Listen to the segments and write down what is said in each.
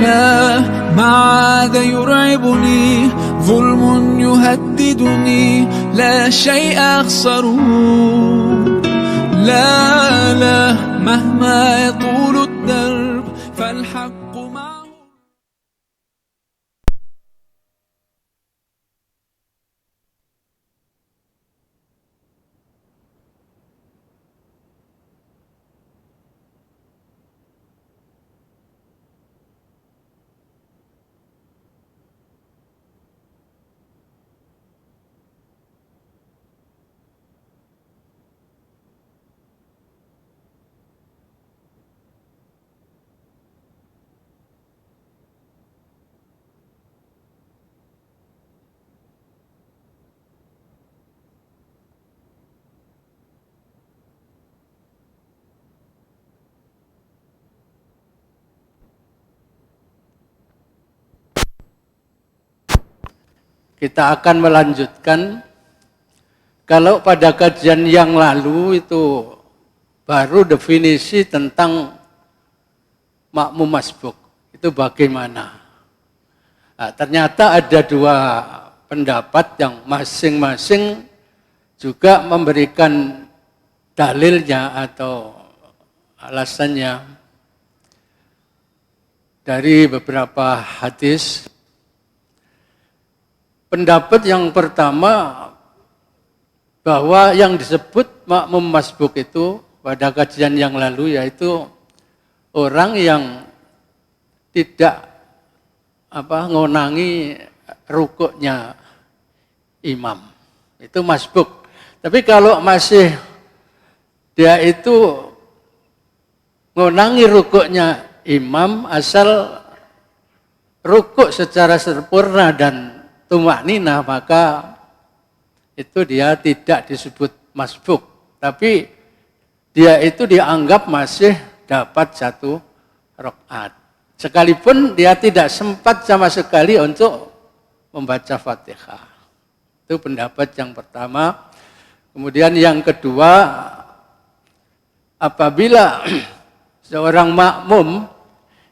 لا ما عاد يرعبني ظلم يهددني لا شيء أخسره لا لا مهما يطول الدرب فالحق معه. Kita akan melanjutkan. Kalau pada kajian yang lalu itu baru definisi tentang makmum masbuk. Itu bagaimana? Nah, ternyata ada dua pendapat yang masing-masing juga memberikan dalilnya atau alasannya dari beberapa hadis. Pendapat yang pertama bahwa yang disebut makmum masbuk itu pada kajian yang lalu yaitu orang yang tidak ngonangi rukuknya imam. Itu masbuk. Tapi kalau masih dia itu ngonangi rukuknya imam asal rukuk secara sempurna dan tumakninah, maka itu dia tidak disebut masbuk, tapi dia itu dianggap masih dapat 1 rakaat. Sekalipun dia tidak sempat sama sekali untuk membaca Fatihah. Itu pendapat yang pertama. Kemudian yang kedua, apabila seorang makmum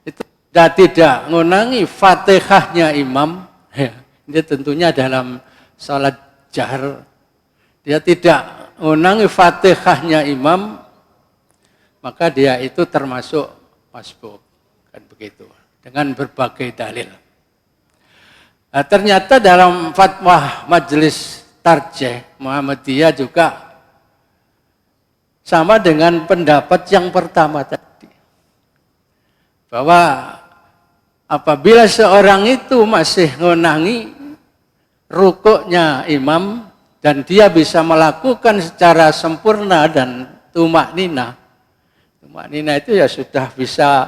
itu tidak ngonangi Fatihahnya imam, dia tentunya dalam salat jahar, dia tidak ngonangi Fatihahnya imam, maka dia itu termasuk masbuk. Kan begitu, dengan berbagai dalil. Nah, ternyata dalam fatwa Majelis Tarjih Muhammadiyah juga sama dengan pendapat yang pertama tadi. Bahwa apabila seorang itu masih ngonangi rukuknya imam dan dia bisa melakukan secara sempurna dan tumakninah. Tumakninah itu ya sudah bisa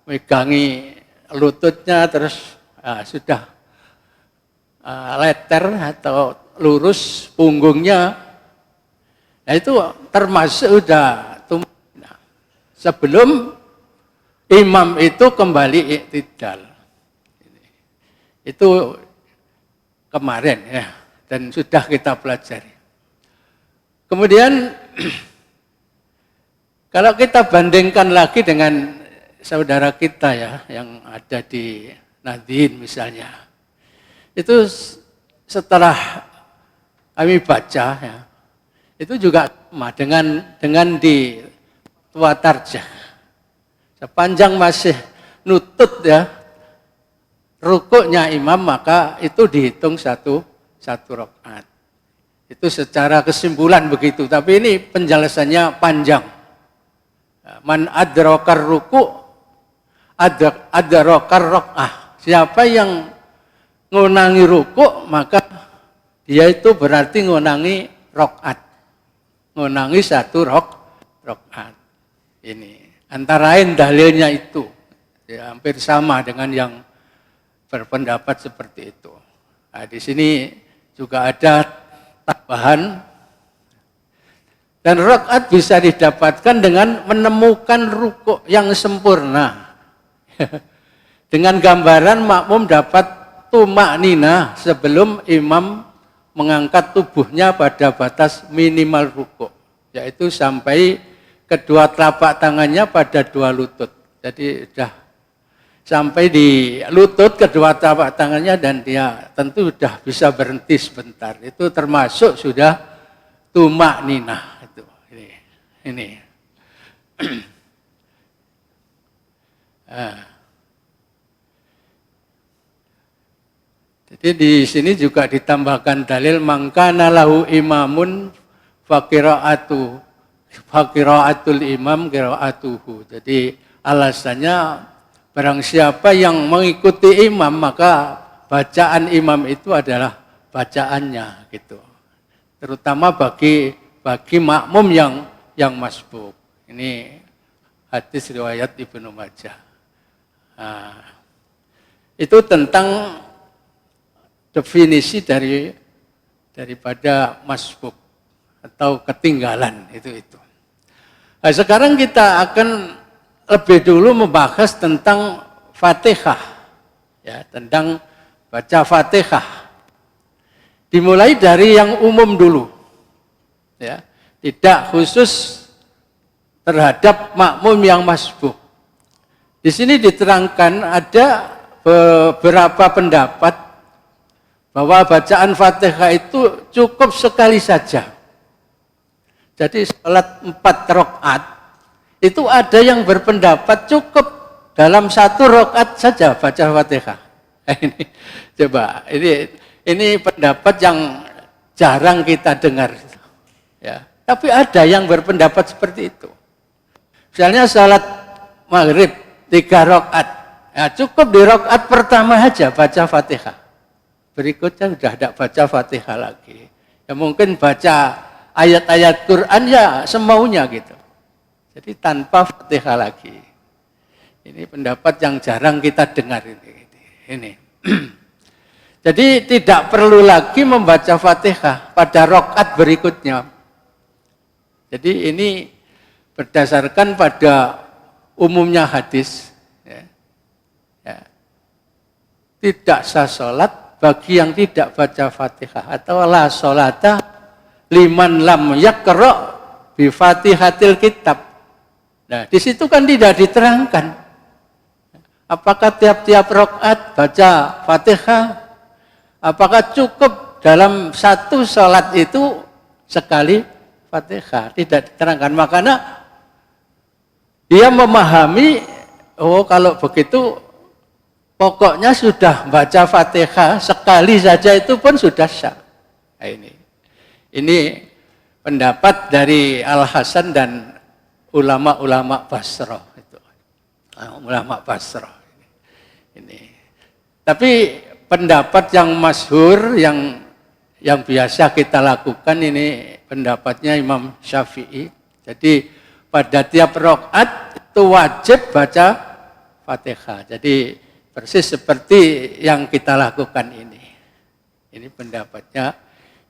megangi lututnya terus sudah letter atau lurus punggungnya. Nah itu termasuk sudah tumakninah. Sebelum imam itu kembali iktidal. Itu kemarin ya, dan sudah kita pelajari. Kemudian kalau kita bandingkan lagi dengan saudara kita ya yang ada di Nahdien misalnya, itu setelah kami baca ya, itu juga sama dengan di Fatwa Tarjih. Sepanjang masih nutut ya rukuknya imam, maka itu dihitung satu rakaat. Itu secara kesimpulan begitu, tapi ini penjelasannya panjang. Man adrakar ruku' adrakar rakaah. Siapa yang ngonangi rukuk, maka dia itu berarti ngonangi rakaat. Ngonangi 1 rakaat. Ini antara lain dalilnya itu. Ya, hampir sama dengan yang berpendapat seperti itu. Nah, di sini juga ada tambahan, dan rakaat bisa didapatkan dengan menemukan rukuk yang sempurna. Dengan gambaran makmum dapat tumakninah sebelum imam mengangkat tubuhnya pada batas minimal rukuk, yaitu sampai kedua telapak tangannya pada 2 lutut. Jadi sudah sampai di lutut kedua telapak tangannya dan dia tentu sudah bisa berhenti sebentar. Itu termasuk sudah tumak ninah itu. Ini. Jadi di sini juga ditambahkan dalil mangkana lahu imamun faqira'atul imam qira'atuhu. Jadi alasannya barang siapa yang mengikuti imam maka bacaan imam itu adalah bacaannya gitu. Terutama bagi makmum yang masbuk. Ini hadis riwayat Ibnu Majah. Nah, itu tentang definisi daripada masbuk atau ketinggalan itu. Nah, sekarang kita akan lebih dulu membahas tentang Fatihah, ya, tentang baca Fatihah. Dimulai dari yang umum dulu, ya, tidak khusus terhadap makmum yang masbuk. Di sini diterangkan ada beberapa pendapat bahwa bacaan Fatihah itu cukup sekali saja. Jadi salat 4 rakaat itu ada yang berpendapat cukup dalam 1 rakaat saja baca Fatihah. Ini coba ini pendapat yang jarang kita dengar. Ya, tapi ada yang berpendapat seperti itu. Misalnya salat maghrib 3 rakaat, ya cukup di rakaat pertama saja baca Fatihah. Berikutnya sudah tidak baca Fatihah lagi. Ya mungkin baca ayat-ayat Quran ya semaunya gitu. Jadi tanpa Fatihah lagi. Ini pendapat yang jarang kita dengar ini. Jadi tidak perlu lagi membaca Fatihah pada rakaat berikutnya. Jadi ini berdasarkan pada umumnya hadis. Ya. Tidak sah sholat bagi yang tidak baca Fatihah atau la sholata liman lam yaqra bi Fatihatil kitab. Nah, di situ kan tidak diterangkan apakah tiap-tiap rakaat baca Fatihah, apakah cukup dalam 1 sholat itu sekali Fatihah, tidak diterangkan. Makanya dia memahami, oh kalau begitu pokoknya sudah baca Fatihah sekali saja itu pun sudah sah. Nah, ini pendapat dari Al-Hasan dan ulama-ulama Basrah itu. Ulama Basrah ini. Tapi pendapat yang masyhur yang biasa kita lakukan ini pendapatnya Imam Syafi'i. Jadi pada tiap rakaat itu wajib baca Fatihah. Jadi persis seperti yang kita lakukan ini. Ini pendapatnya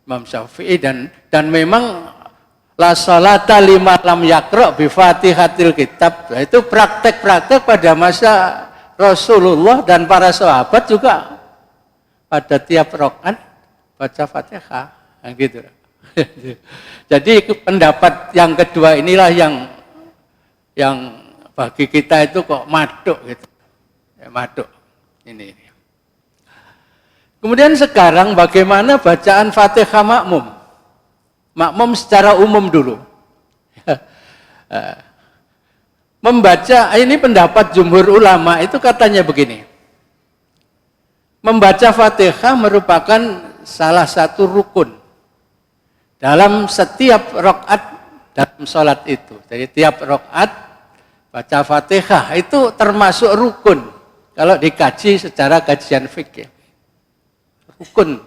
Imam Syafi'i dan memang la sholata liman lam yaqra bi Fatihatil kitab. Itu praktek-praktek pada masa Rasulullah dan para sahabat juga pada tiap rakaat baca Fatihah. Nah, gitu. Jadi pendapat yang kedua inilah yang bagi kita itu kok maduk gitu. Maduk. Ini. Kemudian sekarang bagaimana bacaan Fatihah makmum? Makmum secara umum dulu. Membaca, ini pendapat jumhur ulama itu katanya begini. Membaca Fatihah merupakan salah satu rukun dalam setiap rakaat dalam sholat itu. Jadi tiap rakaat baca Fatihah itu termasuk rukun. Kalau dikaji secara kajian fikih. Rukun.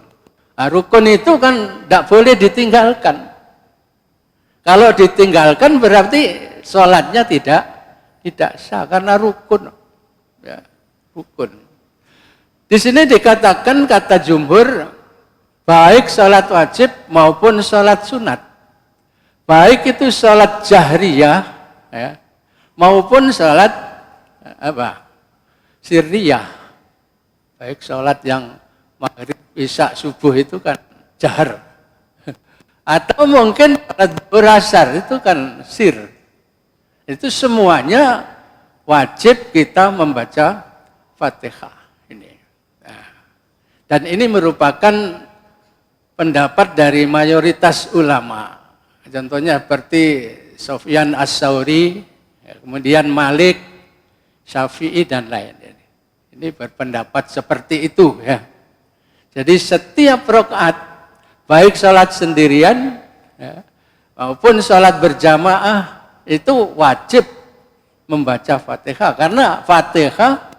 Nah, rukun itu kan tidak boleh ditinggalkan. Kalau ditinggalkan berarti sholatnya tidak sah karena rukun. Ya, rukun. Di sini dikatakan kata jumhur baik sholat wajib maupun sholat sunat. Baik itu sholat jahriyah ya, maupun sholat sirriyah. Baik sholat yang maghrib, isya, subuh itu kan jahar. Atau mungkin sholat berasar itu kan sir. Itu semuanya wajib kita membaca Fatihah ini. Nah, dan ini merupakan pendapat dari mayoritas ulama. Contohnya seperti Sufyan Ats-Tsauri, kemudian Malik, Syafi'i dan lain. Ini berpendapat seperti itu ya. Jadi setiap rakaat, baik sholat sendirian ya, maupun sholat berjamaah itu wajib membaca Fatihah karena Fatihah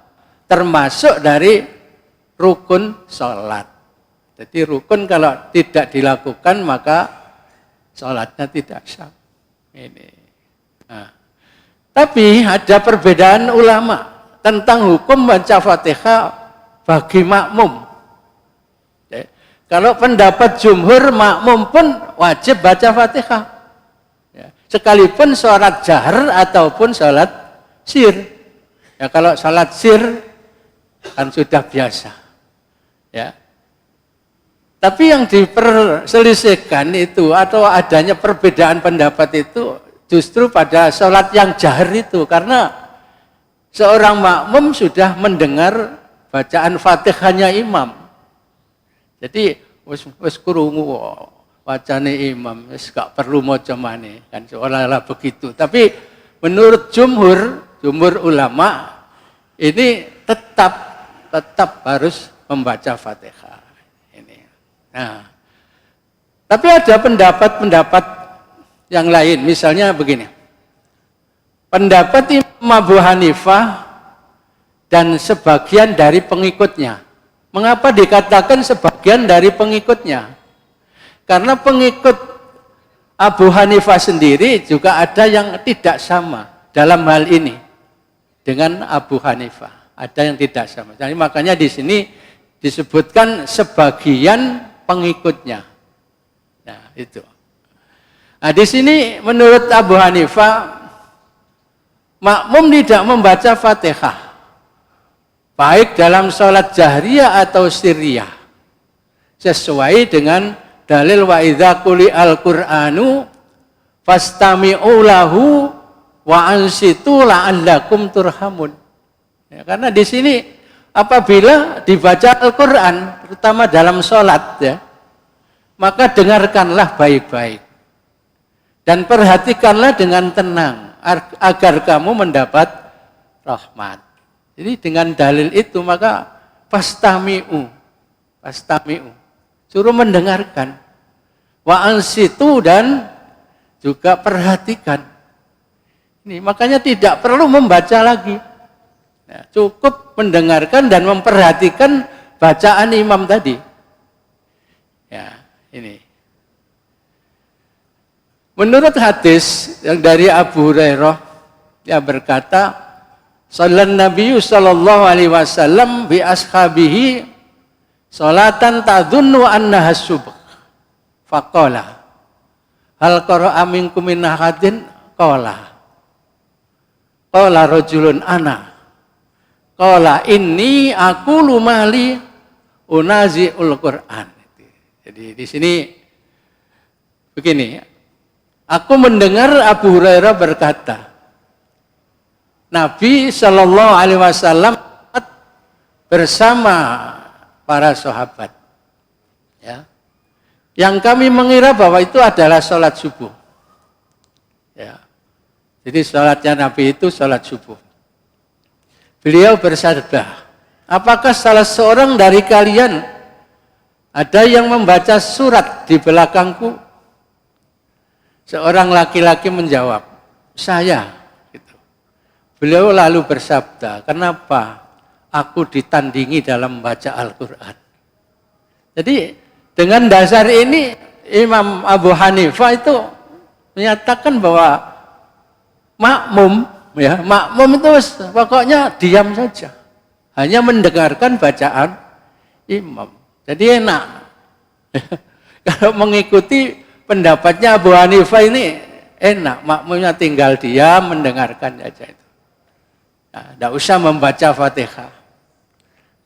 termasuk dari rukun sholat. Jadi rukun kalau tidak dilakukan maka sholatnya tidak sah. Ini. Nah. Tapi ada perbedaan ulama tentang hukum baca Fatihah bagi makmum. Kalau pendapat jumhur, makmum pun wajib baca Fatihah. Ya, sekalipun sholat jahar ataupun sholat sir. Ya, kalau sholat sir kan sudah biasa. Ya. Tapi yang diperselisihkan itu atau adanya perbedaan pendapat itu justru pada sholat yang jahar itu. Karena seorang makmum sudah mendengar bacaan Fatihahnya imam. Jadi wis krungu wacane imam, wis gak perlu maca maneh kan seolah-olah begitu. Tapi menurut jumhur ulama ini tetap harus membaca Fatihah ini. Nah, tapi ada pendapat yang lain, misalnya begini. Pendapat Imam Abu Hanifah dan sebagian dari pengikutnya. Mengapa dikatakan sebagian dari pengikutnya? Karena pengikut Abu Hanifah sendiri juga ada yang tidak sama dalam hal ini dengan Abu Hanifah. Ada yang tidak sama. Jadi makanya di sini disebutkan sebagian pengikutnya. Nah, itu. Nah, di sini menurut Abu Hanifah makmum tidak membaca Fatihah. Baik dalam sholat jahriyah atau sirriyah. Sesuai dengan dalil wa idza quri'al Qur'anu fastami'u lahu wa ansitu la'allakum turhamun. Ya, karena di sini apabila dibaca Al-Qur'an terutama dalam sholat ya, maka dengarkanlah baik-baik dan perhatikanlah dengan tenang agar kamu mendapat rahmat. Jadi dengan dalil itu maka fastami'u. Suruh mendengarkan. Wa ansitu dan juga perhatikan. Ini makanya tidak perlu membaca lagi. Nah, cukup mendengarkan dan memperhatikan bacaan imam tadi. Ya, ini. Menurut hadis yang dari Abu Hurairah yang berkata Sallan Nabi sallallahu alaihi wasallam bi ashabihi salatan tadhunnu annaha subh. Faqala hal qara'a minkum min ahadin qala rajulun ana qala inni aqulu mali unazi'ul Qur'an. Jadi di sini begini, aku mendengar Abu Hurairah berkata Nabi Shallallahu Alaihi Wasallam bersama para sahabat, ya, yang kami mengira bahwa itu adalah sholat subuh, ya. Jadi sholatnya Nabi itu sholat subuh. Beliau bersabda, apakah salah seorang dari kalian ada yang membaca surat di belakangku? Seorang laki-laki menjawab, saya. Beliau lalu bersabda, kenapa aku ditandingi dalam membaca Al-Quran? Jadi dengan dasar ini Imam Abu Hanifah itu menyatakan bahwa makmum itu pokoknya diam saja. Hanya mendengarkan bacaan imam. Jadi enak. Kalau mengikuti pendapatnya Abu Hanifah ini enak. Makmumnya tinggal diam mendengarkan saja itu. Nah, tidak usah membaca Fatihah.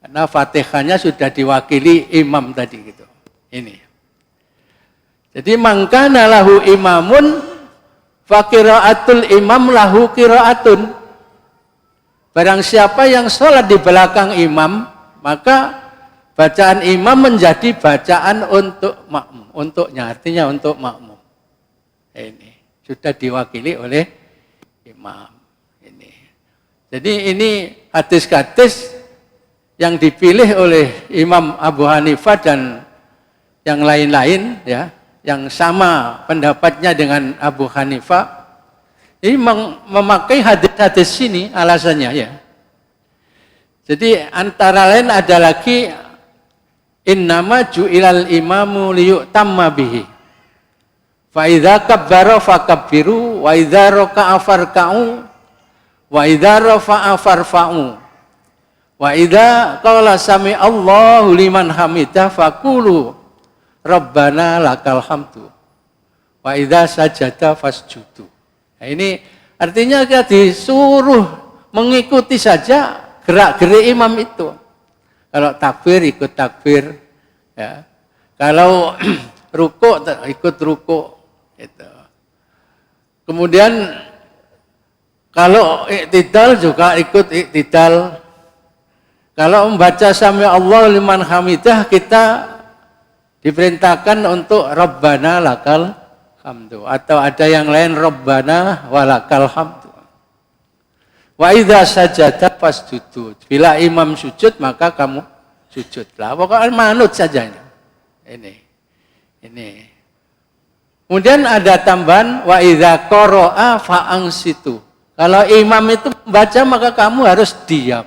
Karena Fatihahnya sudah diwakili imam tadi gitu. Ini. Jadi mangkana lahu imamun fa qiraatul imam lahu qiraatun. Barang siapa yang sholat di belakang imam, maka bacaan imam menjadi bacaan untuk makmum, untuknya, artinya untuk makmum. Ini sudah diwakili oleh imam. Ini. Jadi ini hadis-hadis yang dipilih oleh Imam Abu Hanifah dan yang lain-lain, ya, yang sama pendapatnya dengan Abu Hanifah. Ini memakai hadis-hadis sini alasannya, ya. Jadi antara lain ada lagi innama ju'ilal imamu liyu'tamma bihi. Fa idza kabbara fakabbiru wa idza raka'a farka'u wa idza rafa'a farfa'u wa idza qala sami Allahu liman hamidah faqulu rabbana lakal hamdu wa idza sajada fasjudu. Nah, ini artinya kita disuruh mengikuti saja gerak-gerik imam itu. Kalau takbir ikut takbir, ya. Kalau rukuk ikut rukuk, itu. Kemudian kalau iktidal juga ikut iktidal. Kalau membaca sami Allah liman hamidah, kita diperintahkan untuk Rabbana lakal hamdu, atau ada yang lain Rabbana walakal hamdu. Wa idza sajada fasjudu. Bila imam sujud maka kamu sujudlah. Pokoknya manut saja ini. Ini. Kemudian ada tambahan wa idza qara'a fa'ansitu. Kalau imam itu membaca maka kamu harus diam.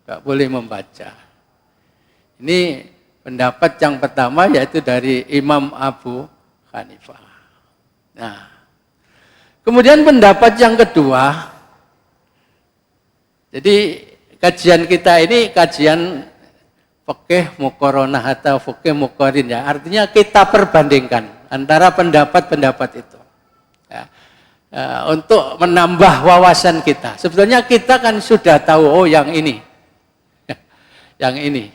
Enggak boleh membaca. Ini pendapat yang pertama, yaitu dari Imam Abu Hanifah. Nah, kemudian pendapat yang kedua, jadi kajian kita ini kajian fikih muqaranah atau fikih muqarin, ya. Artinya kita perbandingkan antara pendapat-pendapat itu, ya. Untuk menambah wawasan kita. Sebetulnya kita kan sudah tahu, oh yang ini, yang ini.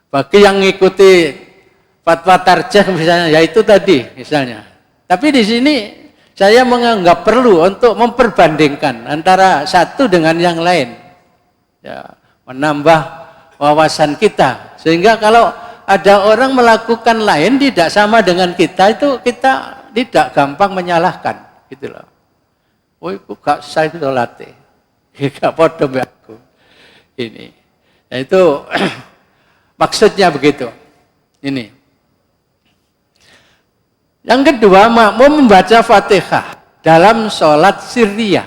Bagi yang ngikuti fatwa tarjih misalnya, ya itu tadi misalnya. Tapi di sini saya menganggap perlu untuk memperbandingkan antara satu dengan yang lain, ya, menambah wawasan kita, sehingga kalau ada orang melakukan lain tidak sama dengan kita, itu kita tidak gampang menyalahkan, gitu loh. Oh, itu gak saya sholatnya, gak podo aku. Ini, nah, itu maksudnya begitu. Ini. Yang kedua, makmum membaca Fatihah dalam sholat sirriyah,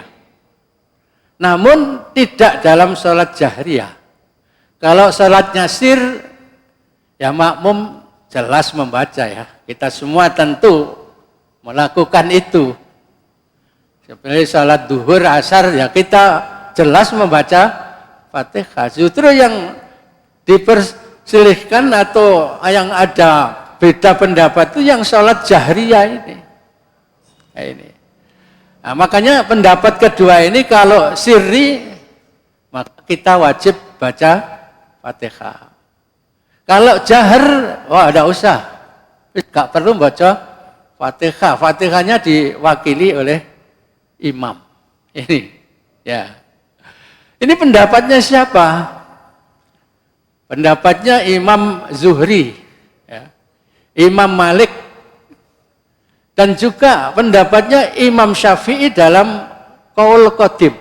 namun tidak dalam sholat jahriyah. Kalau sholatnya sir, ya makmum jelas membaca, ya. Kita semua tentu melakukan itu. Seperti sholat duhur, asar, ya kita jelas membaca Fatihah. Justru yang dipersilihkan atau yang ada beda pendapat itu yang sholat jahriyah ini. Nah, ini. Nah, makanya pendapat kedua ini kalau sirri maka kita wajib baca Fatihah. Kalau jahar, wah tidak usah, tidak perlu baca Fatihah. Fatihahnya diwakili oleh imam. Ini, ya. Ini pendapatnya siapa? Pendapatnya Imam Zuhri, ya. Imam Malik, dan juga pendapatnya Imam Syafi'i dalam Qaul Qadim.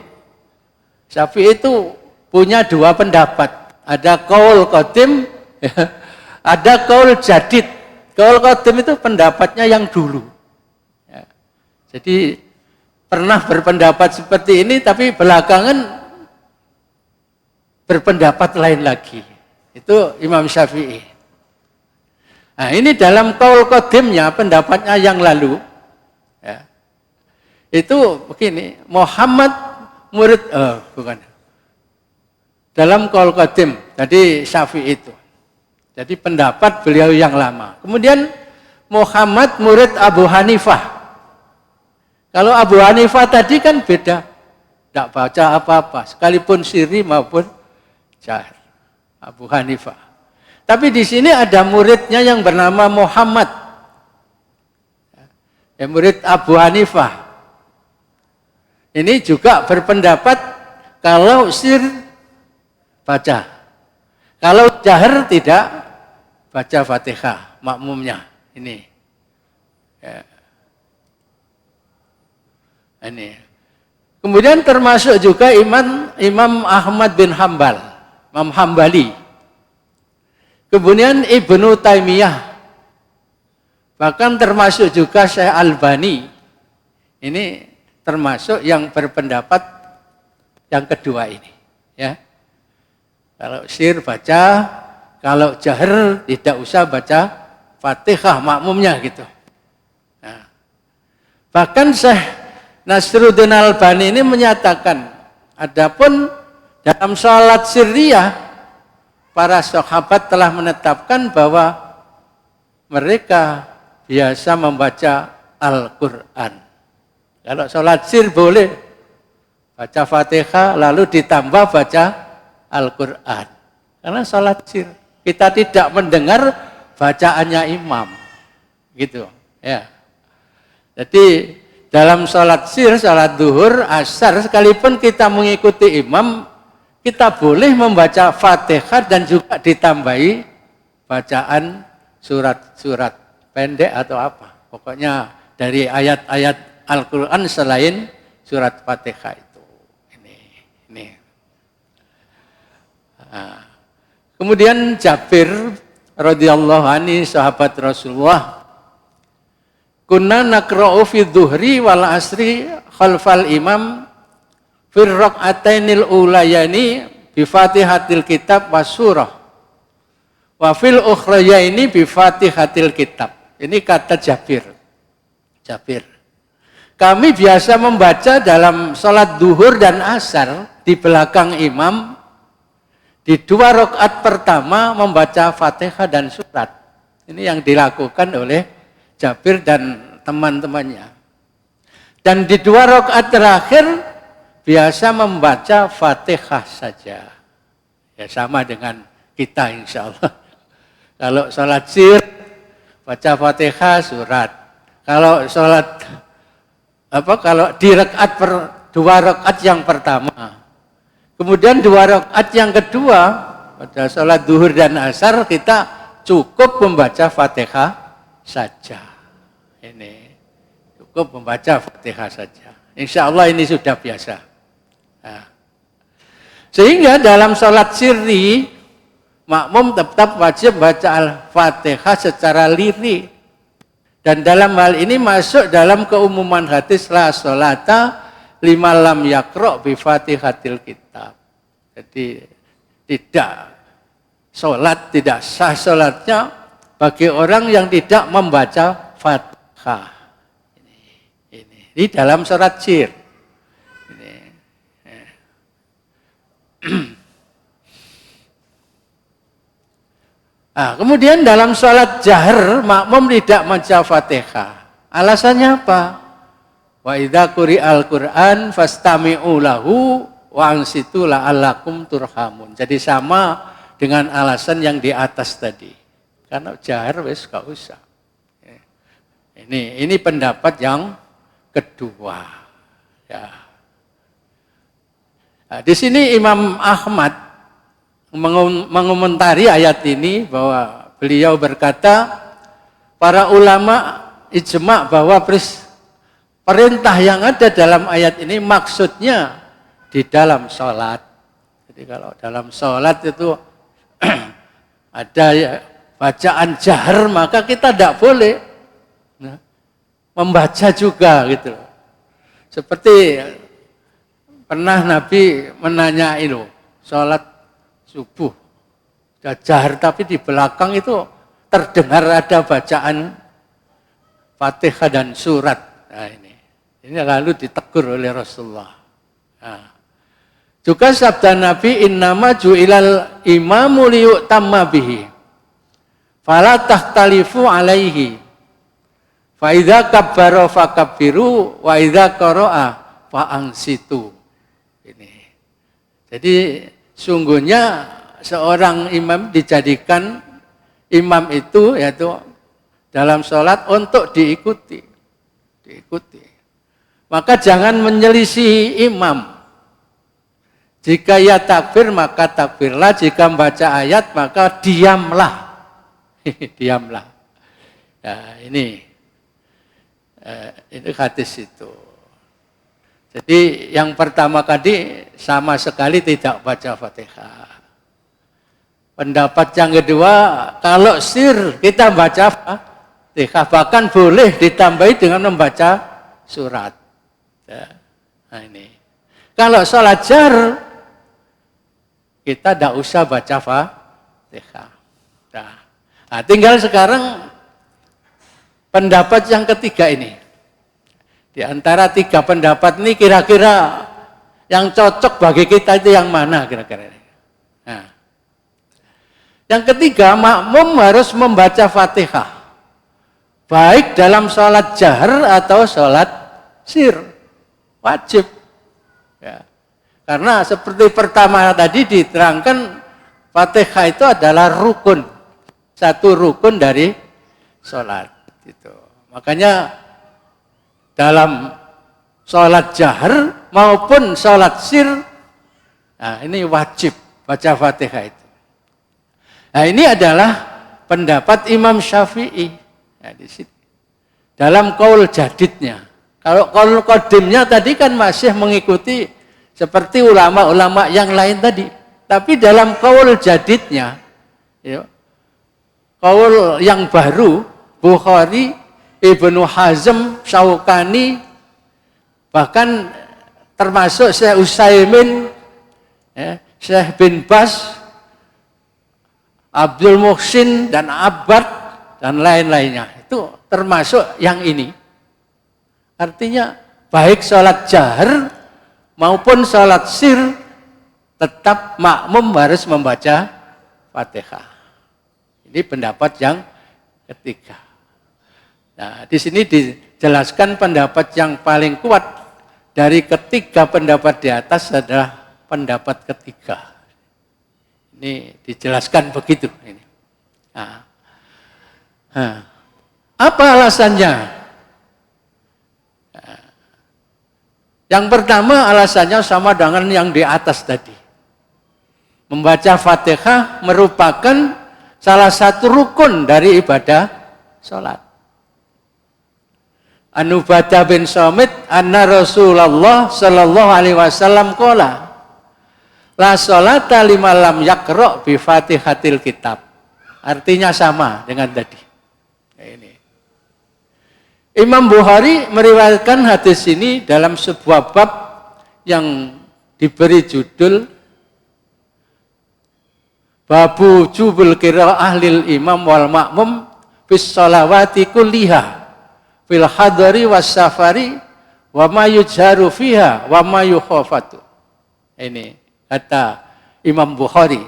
Syafi'i itu punya dua pendapat. Ada Qaul Qadim, ya, ada Qaul Jadid. Qaul Qadim itu pendapatnya yang dulu, ya. Jadi pernah berpendapat seperti ini, tapi belakangan berpendapat lain lagi. Itu Imam Syafi'i. Nah, ini dalam Qaul Qadimnya, pendapatnya yang lalu, ya, itu begini, Muhammad murid, bukan, dalam Qaul Qadim, jadi Syafi'i itu. Jadi pendapat beliau yang lama. Kemudian Muhammad murid Abu Hanifah. Kalau Abu Hanifah tadi kan beda, tidak baca apa-apa, sekalipun sirri maupun jahar. Abu Hanifah. Tapi di sini ada muridnya yang bernama Muhammad, ya, murid Abu Hanifah. ini juga berpendapat kalau sir baca. Kalau jahar tidak baca Fatihah makmumnya. Ini. Ya. Ini. Kemudian termasuk juga Imam Ahmad bin Hambal, Imam Hambali. Kemudian Ibnu Taimiyah. Bahkan termasuk juga Syekh Albani. Ini termasuk yang berpendapat yang kedua ini. Ya. Kalau sir baca, kalau jahar tidak usah baca Fatihah makmumnya gitu. Nah. Bahkan Syekh Nasruddin Albani ini menyatakan, adapun dalam sholat sirriyah, para sahabat telah menetapkan bahwa mereka biasa membaca Al-Quran. Kalau sholat sir boleh baca Fatihah lalu ditambah baca Al-Quran. Karena sholat sir kita tidak mendengar bacaannya imam, gitu. Ya. Jadi dalam sholat sir, sholat duhur, asar, sekalipun kita mengikuti imam, kita boleh membaca Fatihah dan juga ditambahi bacaan surat-surat pendek atau apa. Pokoknya dari ayat-ayat Al-Quran selain surat Fatihah itu. Ini. Nah. Kemudian Jabir radhiyallahu anhu, sahabat Rasulullah, kunna naqra'u fi dhuhri wal asri khalfal imam fi raq'atainil ulayani bi Fatihatil kitab was surah wa fil ukhrayaini bi Fatihatil kitab. Ini kata Jabir. Kami biasa membaca dalam salat duhur dan asar di belakang imam, di 2 rakaat pertama membaca Fatihah dan surat. Ini yang dilakukan oleh Jabir dan teman-temannya. Dan di 2 rakaat terakhir biasa membaca Fatihah saja. Ya sama dengan kita insya Allah. Kalau sholat sir baca Fatihah surat. Kalau di rakaat 2 rakaat yang pertama. Kemudian 2 rakaat yang kedua pada sholat duhur dan asar kita cukup membaca Fatihah saja. Ini cukup membaca Fatihah saja. Insya Allah ini sudah biasa. Nah. Sehingga dalam sholat sirri, makmum tetap wajib baca Al-Fatihah secara lirik. Dan dalam hal ini masuk dalam keumuman hadis la sholata lima lam yakro bi Fatihatil kitab. Jadi tidak sah sholatnya bagi orang yang tidak membaca Fatihah. Ini dalam surat sir. Nah, kemudian dalam sholat jahar makmum tidak membaca Fatihah. Alasannya apa? Wa idza quri'al Qur'an fastami'u lahu wa ansitu la'allakum turhamun. Jadi sama dengan alasan yang di atas tadi. Karena jahar wis gak usah. Ini pendapat yang kedua. Ya. Nah, di sini Imam Ahmad mengomentari ayat ini bahwa beliau berkata, para ulama ijma bahwa perintah yang ada dalam ayat ini maksudnya di dalam sholat. Jadi kalau dalam sholat itu ada bacaan jahar, maka kita tidak boleh membaca juga gitu. Seperti pernah Nabi menanya itu, sholat subuh, jahar tapi di belakang itu terdengar ada bacaan Fatihah dan surat. Nah ini lalu ditegur oleh Rasulullah. Nah, juga sabda Nabi, innama ju'ilal imamu liyu'tamma bihi fala tahtalifu alaihi fa idza kabbara fakabbiru wa idza qara'a fa ansitu. Ini. Jadi sungguhnya seorang imam dijadikan imam itu yaitu dalam sholat untuk diikuti. maka jangan menyelisihi imam. Jika ia takbir maka takbirlah, jika membaca ayat maka diamlah. Diamlah. Nah, ini hadis itu. Jadi yang pertama tadi sama sekali tidak baca Fatihah. Pendapat yang kedua, kalau sir kita baca Fatihah, bahkan boleh ditambahi dengan membaca surat. Nah ini. Kalau sholat jar, kita tidak usah baca Fatihah. Nah, tinggal sekarang pendapat yang ketiga ini. Di antara tiga pendapat ini kira-kira yang cocok bagi kita itu yang mana kira-kira? Nah, yang ketiga, makmum harus membaca Fatihah, baik dalam sholat jahar atau sholat sir, wajib. Ya. Karena seperti pertama tadi diterangkan, Fatihah itu adalah rukun, satu rukun dari sholat. Gitu. Makanya dalam sholat jahar maupun sholat sir, nah ini wajib baca Fatihah itu. Nah ini adalah pendapat Imam Syafi'i. Nah, di sini. Dalam qaul jadidnya. Kalau qaul qadimnya tadi kan masih mengikuti seperti ulama-ulama yang lain tadi. Tapi dalam qaul jadidnya, ya, qaul yang baru, Bukhari, Ibnu Hazm, Syaukani, bahkan termasuk Syekh Utsaimin, ya, Syekh bin Bas, Abdul Muhsin dan Abbad dan lain-lainnya. Itu termasuk yang ini. Artinya baik sholat jahar maupun sholat sir tetap makmum harus membaca Fatihah. Ini pendapat yang ketiga. Nah, di sini dijelaskan pendapat yang paling kuat dari ketiga pendapat di atas adalah pendapat ketiga. Ini dijelaskan begitu. Ini. Apa alasannya? Yang pertama alasannya sama dengan yang di atas tadi. Membaca Fatihah merupakan salah satu rukun dari ibadah sholat. An Ubadah bin Samit anna Rasulullah sallallahu alaihi wasallam qala la sholata liman lam yaqra bi Fatihatil kitab. Artinya sama dengan tadi. Ini. Imam Bukhari meriwayatkan hadis ini dalam sebuah bab yang diberi judul Babu jubul qiraah lil imam wal ma'mum bis sholawati kulliha fil hadari was safari wa ma yujharu fiha wa ma yukhafatu. Ini kata Imam Bukhari.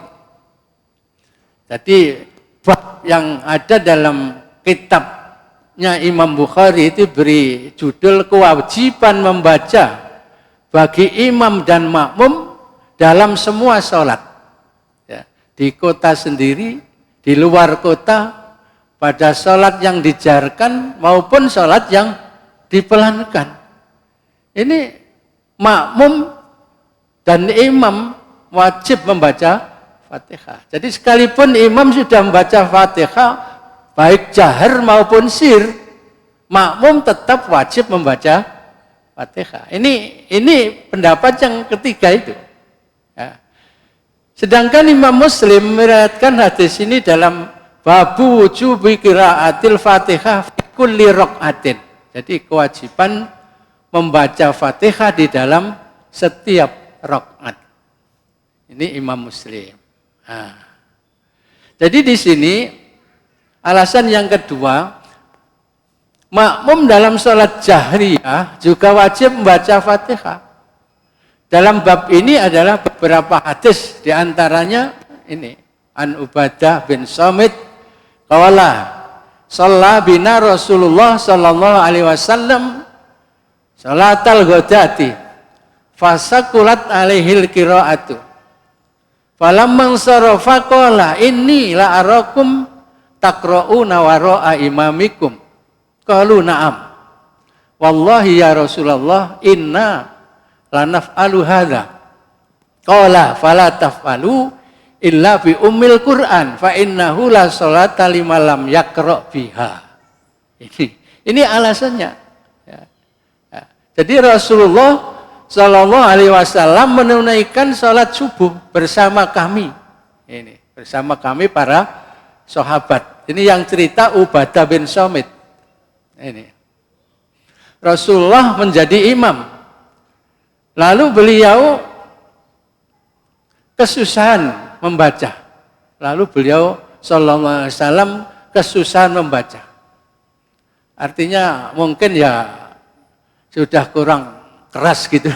Jadi bab yang ada dalam kitabnya Imam Bukhari itu beri judul kewajiban membaca bagi imam dan makmum dalam semua sholat. Ya, di kota sendiri, di luar kota, pada sholat yang dijarkan maupun sholat yang dipelankan. Ini makmum dan imam wajib membaca Fatihah. Jadi sekalipun imam sudah membaca Fatihah, baik jahar maupun sir, makmum tetap wajib membaca Fatihah. Ini pendapat yang ketiga itu. Ya. Sedangkan Imam Muslim meriwayatkan hadis ini dalam Babu wujubi qiraatil Fatihah fi kulli raqatin. Jadi kewajiban membaca Fatihah di dalam setiap rakaat. Ini Imam Muslim. Nah. Jadi di sini alasan yang kedua, makmum dalam sholat jahriyah juga wajib membaca Fatihah. Dalam bab ini adalah beberapa hadis, diantaranya ini An Ubadah bin Samit qala shalla bina Rasulullah sallallahu alaihi wasallam salatal ghadati fasakulat alaihil qiraatu falamman sarafa qala inni la arakum taqra'una wara'a imamikum qalu na'am wallahi ya Rasulullah inna lanaf'alu hadza. Qala fala taf'alu illa bi ummil Qur'an fa innahu la sholata liman lam yaqra biha. Ini alasannya. Ya. Ya. Jadi Rasulullah Shallallahu Alaihi Wasallam menunaikan sholat subuh bersama kami. Ini bersama kami para sahabat. Ini yang cerita Ubadah bin Samit. Ini Rasulullah menjadi imam. Lalu beliau kesusahan membaca. Lalu beliau Shallallahu Alaihi Wasallam kesusahan membaca. Artinya mungkin ya sudah kurang keras gitu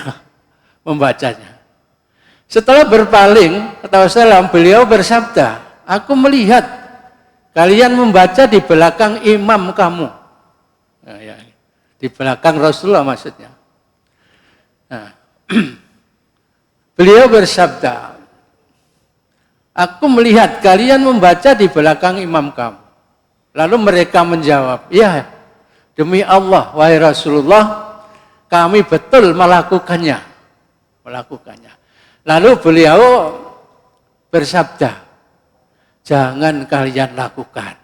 membacanya. Setelah berpaling, kata Rasulullah, beliau bersabda, aku melihat kalian membaca di belakang imam kamu. Nah, ya, di belakang Rasulullah maksudnya. Nah, beliau bersabda, aku melihat kalian membaca di belakang imam kamu. Lalu mereka menjawab, ya demi Allah, wahai Rasulullah, kami betul melakukannya. Lalu beliau bersabda, jangan kalian lakukan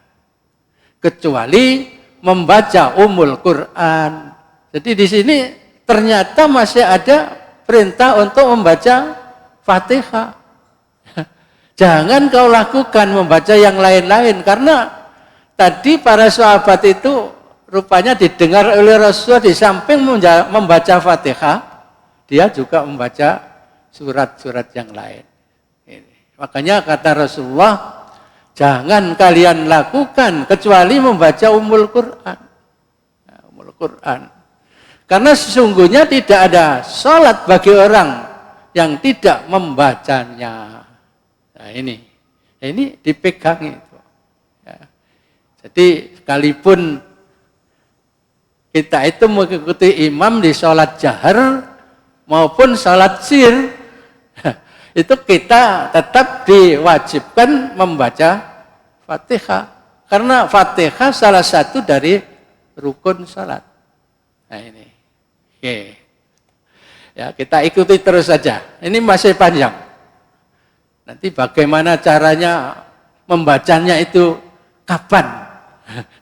kecuali membaca Ummul Quran. Jadi di sini ternyata masih ada perintah untuk membaca Fatihah. Jangan kau lakukan membaca yang lain-lain, karena tadi para sahabat itu rupanya didengar oleh Rasulullah di samping membaca Fatihah, dia juga membaca surat-surat yang lain. Ini. Makanya kata Rasulullah, jangan kalian lakukan kecuali membaca Ummul Quran. Nah, Ummul Quran. Karena sesungguhnya tidak ada sholat bagi orang yang tidak membacanya. Nah ini dipegang itu. Ya. Jadi sekalipun kita itu mengikuti imam di sholat jahar maupun sholat sir, itu kita tetap diwajibkan membaca Fatihah. Karena Fatihah salah satu dari rukun sholat. Nah ini. Oke. Ya, kita ikuti terus saja. Ini masih panjang. Nanti bagaimana caranya membacanya itu kapan?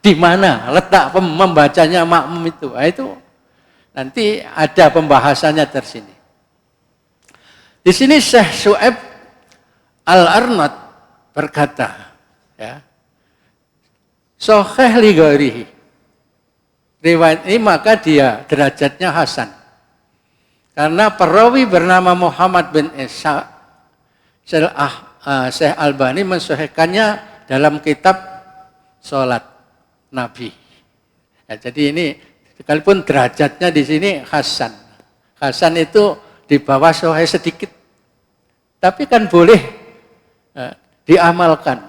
Di mana letak membacanya makmum itu? Nah, itu nanti ada pembahasannya tersini. Di sini Syekh Syu'aib Al-Arnad berkata, ya, Sahih li ghairihi. Riwayat ini maka dia derajatnya hasan. Karena perawi bernama Muhammad bin Isa Syekh Albani mensahihkannya dalam kitab Salat Nabi. Ya, jadi ini sekalipun derajatnya di sini hasan. Hasan itu di bawah sahih sedikit. Tapi kan boleh diamalkan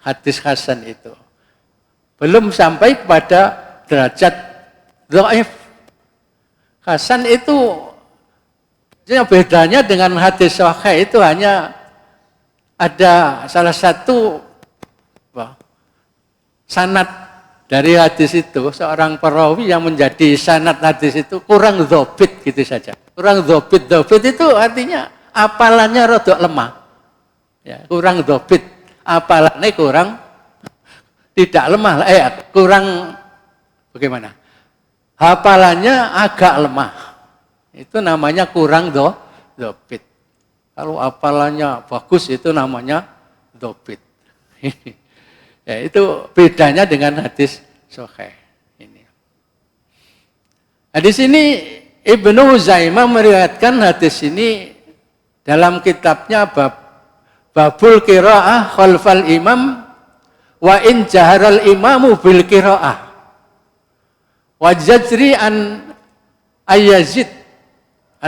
hadis hasan itu. Belum sampai kepada derajat dhaif. Hasan itu bedanya dengan hadis sahih itu hanya ada salah satu sanad dari hadis itu, seorang perawi yang menjadi sanad hadis itu kurang dzabit gitu saja. Kurang dzabit itu artinya apalannya rodok lemah. Ya, kurang dzabit, apalannya kurang tidak lemah, kurang bagaimana? Hafalannya agak lemah. Itu namanya kurang dzabit. Kalau hafalannya bagus itu namanya dzabit. Ya, itu bedanya dengan hadis sahih ini. Nah, di sini Ibnu Huzaimah meriwayatkan hadis ini dalam kitabnya Babul Qiraah khalfal imam wa in jaharal imamu bil qiraah wa jazri an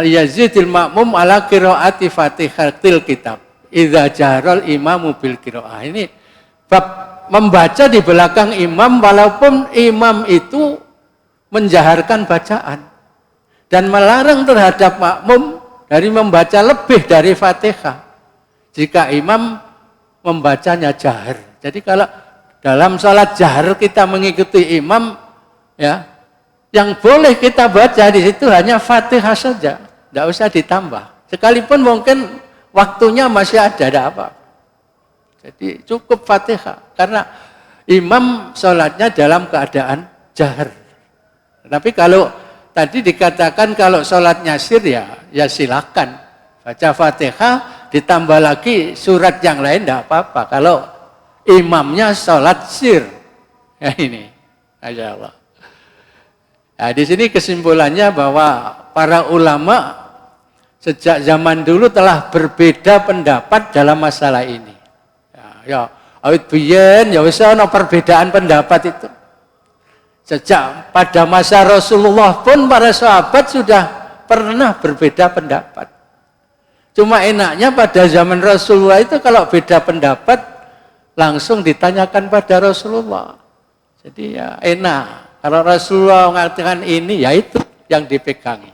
Yazidil ma'mum ala qiraati Fatihatil kitab idza jaharal imamu bil qiraah. Ini bab membaca di belakang imam walaupun imam itu menjaharkan bacaan dan melarang terhadap makmum dari membaca lebih dari Fatihah jika imam membacanya jahar. Jadi kalau dalam sholat jahar kita mengikuti imam, ya Yang boleh kita baca di situ hanya Fatihah saja, tidak usah ditambah. Sekalipun mungkin waktunya masih ada apa. Jadi cukup Fatihah, karena imam sholatnya dalam keadaan jahar. Tapi kalau tadi dikatakan kalau sholatnya sir ya silakan baca Fatihah, ditambah lagi surat yang lain tidak apa-apa. Kalau imamnya sholat sir, ya ini, Masya Allah. Nah, di sini kesimpulannya bahwa para ulama sejak zaman dulu telah berbeda pendapat dalam masalah ini. Ya, awit biyen ya wis ana perbedaan pendapat itu. Sejak pada masa Rasulullah pun para sahabat sudah pernah berbeda pendapat. Cuma enaknya pada zaman Rasulullah itu kalau beda pendapat langsung ditanyakan pada Rasulullah. Jadi ya enak. Kalau Rasulullah mengatakan ini, ya itu yang dipegangi.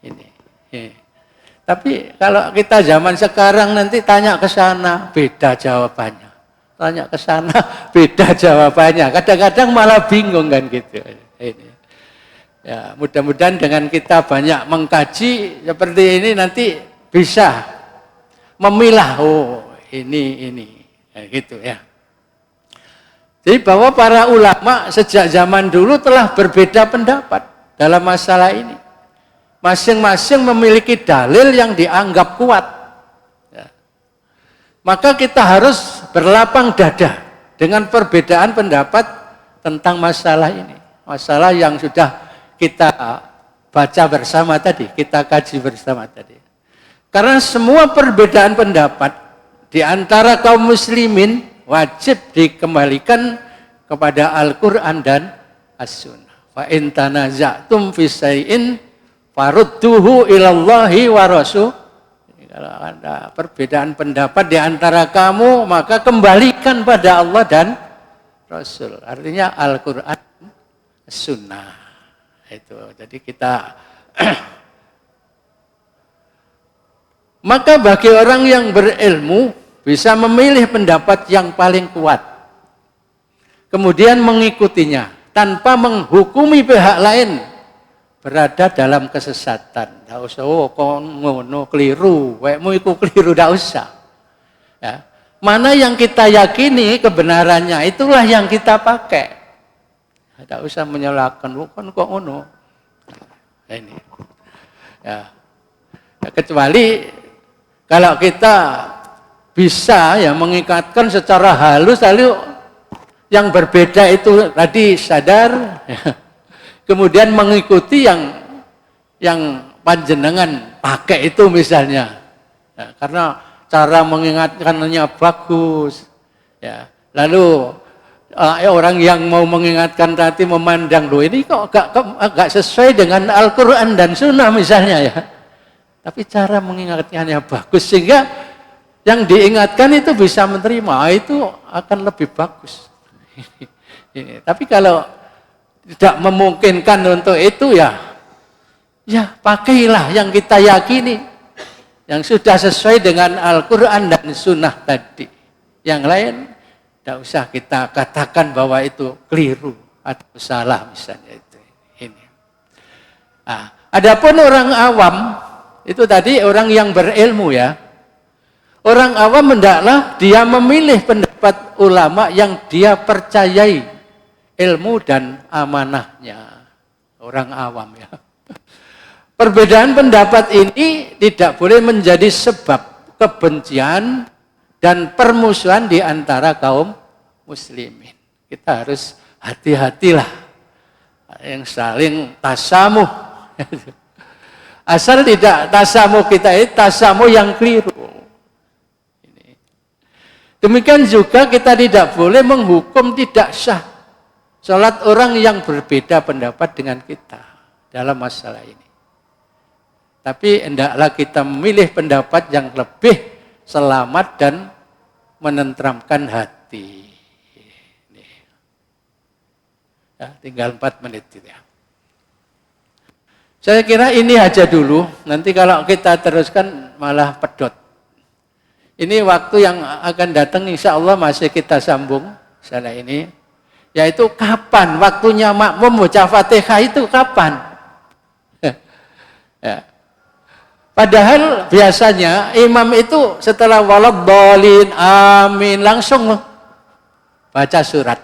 Ini. Tapi kalau kita zaman sekarang nanti tanya ke sana, beda jawabannya. Tanya ke sana, beda jawabannya. Kadang-kadang malah bingung kan gitu. Ini. Ya, mudah-mudahan dengan kita banyak mengkaji seperti ini nanti bisa memilah, oh ini. Ya, gitu ya. Jadi bahwa para ulama sejak zaman dulu telah berbeda pendapat dalam masalah ini. Masing-masing memiliki dalil yang dianggap kuat. Ya. Maka kita harus berlapang dada dengan perbedaan pendapat tentang masalah ini. Masalah yang sudah kita baca bersama tadi, kita kaji bersama tadi. Karena semua perbedaan pendapat di antara kaum muslimin wajib dikembalikan kepada Al-Quran dan As-Sunnah. Fa in tanaza'tum fi syai'in farudduhu ilallahi wa rasul. Kalau ada perbedaan pendapat di antara kamu, maka kembalikan pada Allah dan Rasul. Artinya Al-Quran, Sunnah. Itu. Jadi kita maka bagi orang yang berilmu bisa memilih pendapat yang paling kuat. Kemudian mengikutinya tanpa menghukumi pihak lain berada dalam kesesatan. Tidak usah, kon ngono keliru, wekmu iku keliru, tidak usah. Ya. Mana yang kita yakini kebenarannya, itulah yang kita pakai. Tidak usah menyalahkan, kon kok ngono. Ini. Ya. Ya, kecuali kalau kita bisa ya mengikatkan secara halus, lalu yang berbeda itu tadi sadar. Ya. Kemudian mengikuti yang panjenengan pakai itu misalnya, ya, karena cara mengingatkannya bagus, ya. Lalu orang yang mau mengingatkan tadi memandang loh ini kok agak sesuai dengan Al-Quran dan Sunnah misalnya ya, tapi cara mengingatkannya bagus sehingga yang diingatkan itu bisa menerima, itu akan lebih bagus. Tapi kalau tidak memungkinkan untuk itu ya pakailah yang kita yakini, yang sudah sesuai dengan Al-Quran dan Sunnah tadi. Yang lain tidak usah kita katakan bahwa itu keliru atau salah misalnya itu. Ini. Nah, adapun orang awam itu tadi orang yang berilmu ya. Orang awam hendaklah dia memilih pendapat ulama yang dia percayai ilmu dan amanahnya. Orang awam ya. Perbedaan pendapat ini tidak boleh menjadi sebab kebencian dan permusuhan di antara kaum muslimin. Kita harus hati-hatilah yang saling tasamuh. Asal tidak tasamuh kita itu tasamuh yang keliru. Demikian juga kita tidak boleh menghukum tidak sah salat orang yang berbeda pendapat dengan kita dalam masalah ini. Tapi hendaklah kita memilih pendapat yang lebih selamat dan menenteramkan hati. Ya, tinggal 4 menit ya. Saya kira ini aja dulu. Nanti kalau kita teruskan malah pedot. Ini waktu yang akan datang insya Allah masih kita sambung masalah ini. yaitu kapan waktunya makmum baca Fatihah itu kapan. Ya. Padahal biasanya imam itu setelah waladhdallin amin langsung baca surat.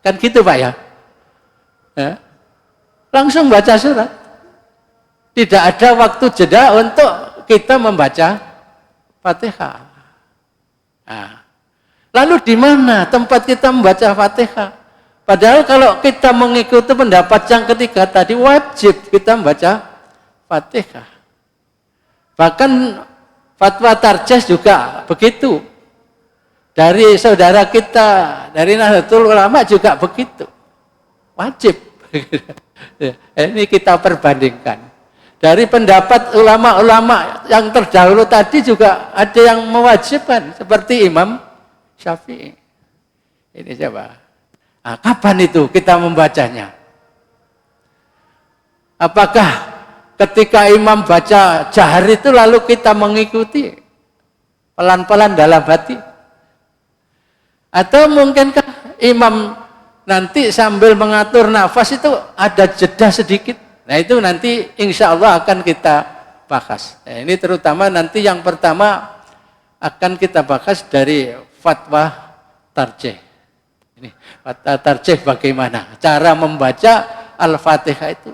Kan gitu Pak ya? Ya. Langsung baca surat. Tidak ada waktu jeda untuk kita membaca Fatihah. Nah, lalu di mana tempat kita membaca Fatihah? Padahal kalau kita mengikuti pendapat yang ketiga tadi wajib kita membaca Fatihah. Bahkan fatwa Tarjih juga begitu. Dari saudara kita, dari Nahdlatul Ulama juga begitu. Wajib. Ini kita perbandingkan. Dari pendapat ulama-ulama yang terdahulu tadi juga ada yang mewajibkan seperti Imam Syafi'i. Ini coba. Nah, kapan itu kita membacanya? Apakah ketika imam baca jahar itu lalu kita mengikuti pelan-pelan dalam hati? Atau mungkinkah imam nanti sambil mengatur nafas itu ada jeda sedikit? Nah itu nanti insya Allah akan kita bahas. Nah, ini terutama nanti yang pertama akan kita bahas dari fatwa Tarjih. Ini fatwa Tarjih bagaimana cara membaca Al-Fatihah itu.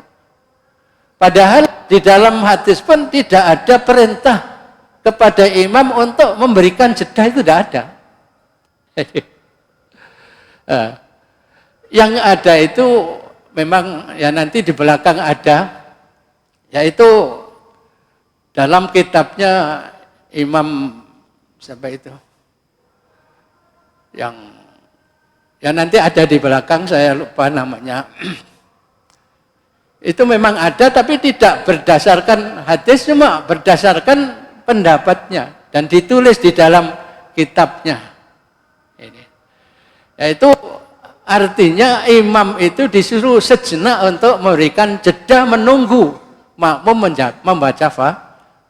Padahal di dalam hadis pun tidak ada perintah kepada imam untuk memberikan jeda, itu tidak ada. Yang ada itu memang ya nanti di belakang ada, yaitu dalam kitabnya Imam siapa itu? Yang ya nanti ada di belakang, saya lupa namanya. Itu memang ada tapi tidak berdasarkan hadis, cuma berdasarkan pendapatnya dan ditulis di dalam kitabnya. Ini. Yaitu artinya imam itu disuruh sejenak untuk memberikan jeda menunggu makmum membaca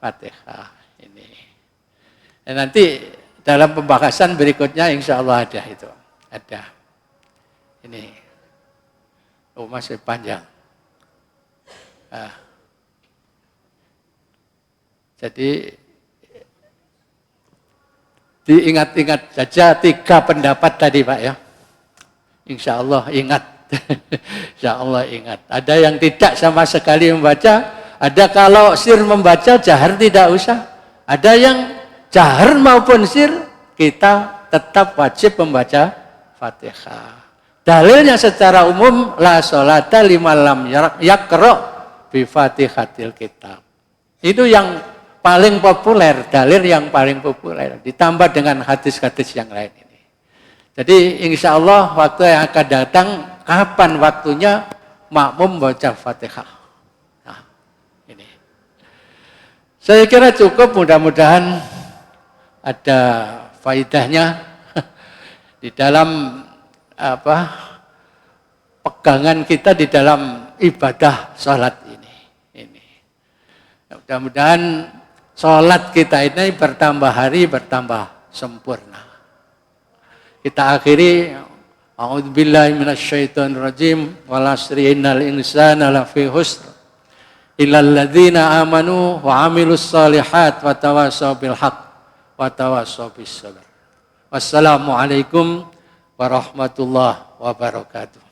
Fatihah. Ini. Dan nanti dalam pembahasan berikutnya insya Allah ada itu. Ada. Ini. Oh masih panjang. Jadi diingat-ingat saja 3 pendapat tadi Pak ya. Insya Allah ingat. Insya Allah ingat. Ada yang tidak sama sekali membaca. Ada kalau sir membaca, jahar tidak usah. Ada yang jahar maupun sir, kita tetap wajib membaca Fatihah. Dalilnya secara umum, la sholata liman lam yaqra' bi Fatihatil kitab. Itu yang paling populer, dalil yang paling populer. Ditambah dengan hadis-hadis yang lain ini. Jadi insya Allah waktu yang akan datang, kapan waktunya makmum baca Fatihah. Nah, ini. Saya kira cukup, mudah-mudahan ada faidahnya di dalam pegangan kita di dalam ibadah sholat ini. Mudah-mudahan sholat kita ini bertambah hari bertambah sempurna. Kita akhiri, a'udzubillahi minasyaitonirrajim, wal 'asri innal insana lafi khusr illal ladzina amanu wa 'amilus shalihat wa tawassaw bil haqq wa tawassaw bis sabr. Wassalamualaikum warahmatullahi wabarakatuh.